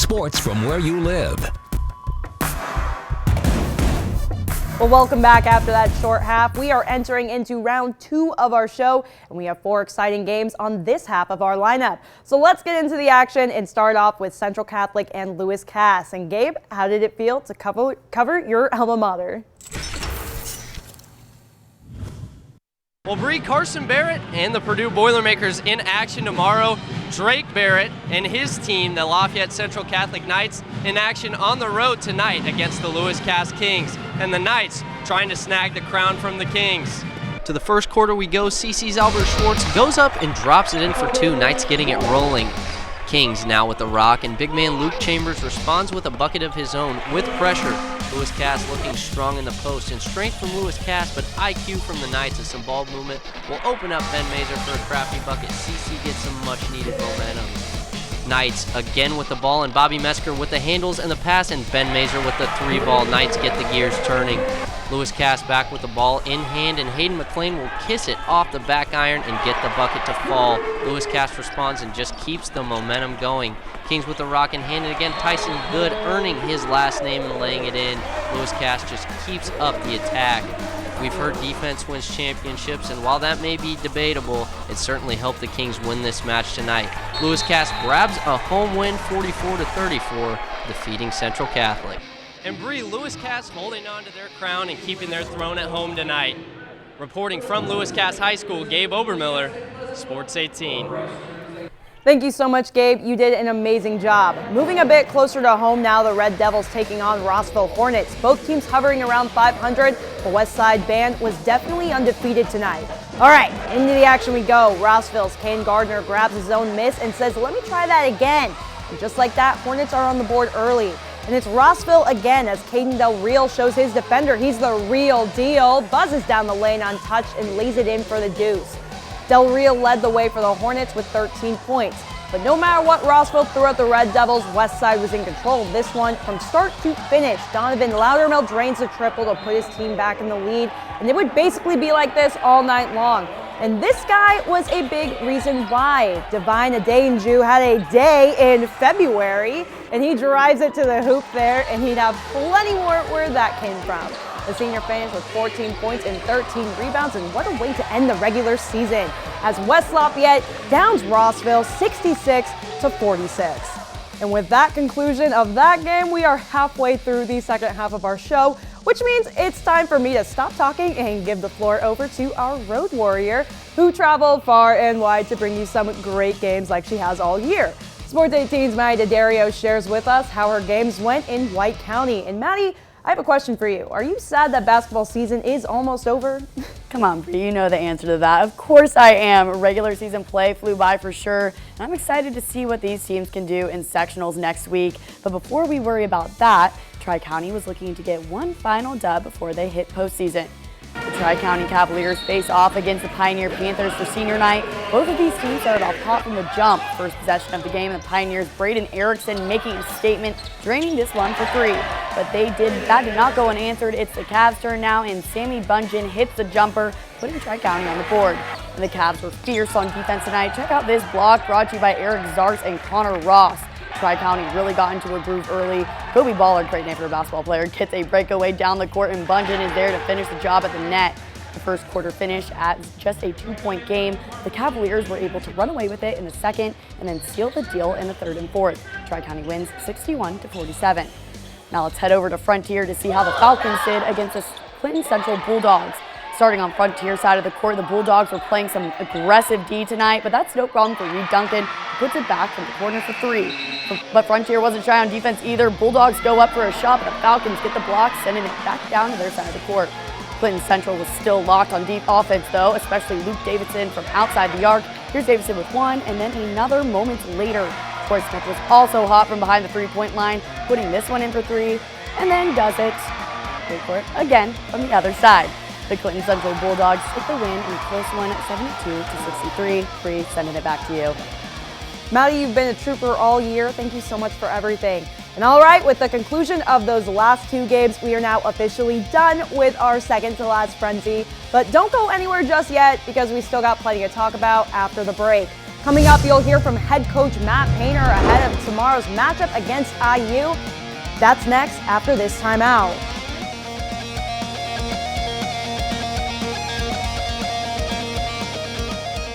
sports from where you live. Well, welcome back after that short half. We are entering into round 2 of our show, and we have 4 exciting games on this half of our lineup. So let's get into the action and start off with Central Catholic and Lewis Cass. And Gabe, how did it feel to cover your alma mater? Well, Bree, Carson Barrett and the Purdue Boilermakers in action tomorrow. Drake Barrett and his team, the Lafayette Central Catholic Knights, in action on the road tonight against the Lewis Cass Kings. And the Knights trying to snag the crown from the Kings. To the first quarter we go. CC's Albert Schwartz goes up and drops it in for 2. Knights getting it rolling. Kings now with the rock, and big man Luke Chambers responds with a bucket of his own with pressure. Lewis Cass looking strong in the post, and strength from Lewis Cass, but IQ from the Knights and some ball movement will open up Ben Mazer for a crafty bucket. CC gets some much needed momentum. Knights again with the ball, and Bobby Mesker with the handles and the pass, and Ben Mazer with the 3-ball. Knights get the gears turning. Lewis Cass back with the ball in hand, and Hayden McLean will kiss it off the back iron and get the bucket to fall. Lewis Cass responds and just keeps the momentum going. Kings with the rock in hand, and again Tyson Good earning his last name and laying it in. Lewis Cass just keeps up the attack. We've heard defense wins championships, and while that may be debatable, it certainly helped the Kings win this match tonight. Lewis Cass grabs a home win 44-34, defeating Central Catholic. And Bree, Lewis Cass holding on to their crown and keeping their throne at home tonight. Reporting from Lewis Cass High School, Gabe Obermiller, Sports 18. Thank you so much, Gabe. You did an amazing job. Moving a bit closer to home now, the Red Devils taking on Rossville Hornets. Both teams hovering around 500. The West Side Band was definitely undefeated tonight. All right, into the action we go. Rossville's Kane Gardner grabs his own miss and says, "Let me try that again." And just like that, Hornets are on the board early. And it's Rossville again as Caden Del Real shows his defender. He's the real deal. Buzzes down the lane untouched and lays it in for the deuce. Del Real led the way for the Hornets with 13 points. But no matter what Rossville threw at the Red Devils, Westside was in control of this one from start to finish. Donovan Loudermill drains the triple to put his team back in the lead, and it would basically be like this all night long. And this guy was a big reason why. Divine Adeyanju had a day in February, and he drives it to the hoop there, and he'd have plenty more where that came from. The senior finished with 14 points and 13 rebounds, and what a way to end the regular season as West Lafayette downs Rossville 66-46. And with that conclusion of that game, we are halfway through the second half of our show, which means it's time for me to stop talking and give the floor over to our road warrior who traveled far and wide to bring you some great games like she has all year. Sports 18's Maddie D'Addario shares with us how her games went in White County. And Maddie, I have a question for you. Are you sad that basketball season is almost over? Come on, Bree, you know the answer to that. Of course I am. Regular season play flew by for sure, and I'm excited to see what these teams can do in sectionals next week. But before we worry about that, Tri-County was looking to get one final dub before they hit postseason. The Tri-County Cavaliers face off against the Pioneer Panthers for senior night. Both of these teams started off hot from the jump. First possession of the game, the Pioneers' Braden Erickson making a statement, draining this one for 3. But that did not go unanswered. It's the Cavs' turn now, and Sammy Bunjan hits the jumper, putting Tri-County on the board. And the Cavs were fierce on defense tonight. Check out this block brought to you by Eric Zarks and Connor Ross. Tri-County really got into a groove early. Kobe Ballard, great name for a basketball player, gets a breakaway down the court, and Bunjan is there to finish the job at the net. The first quarter finish at just a 2-point game. The Cavaliers were able to run away with it in the second and then seal the deal in the third and fourth. Tri-County wins 61-47. Now let's head over to Frontier to see how the Falcons did against the Clinton Central Bulldogs. Starting on Frontier side of the court, the Bulldogs were playing some aggressive D tonight, but that's no problem for Reed Duncan, who puts it back from the corner for 3. But Frontier wasn't shy on defense either. Bulldogs go up for a shot, but the Falcons get the block, sending it back down to their side of the court. Clinton Central was still locked on deep offense though, especially Luke Davidson from outside the arc. Here's Davidson with one, and then another moments later. Corey Smith was also hot from behind the 3-point line, putting this one in for 3, and then does it, wait for it, again from the other side. The Clinton Central Bulldogs take the win in a close one, 72-63. Bree, sending it back to you. Maddie, you've been a trooper all year. Thank you so much for everything. And all right, with the conclusion of those last 2 games, we are now officially done with our second to last frenzy. But don't go anywhere just yet because we still got plenty to talk about after the break. Coming up, you'll hear from head coach Matt Painter ahead of tomorrow's matchup against IU. That's next after this timeout.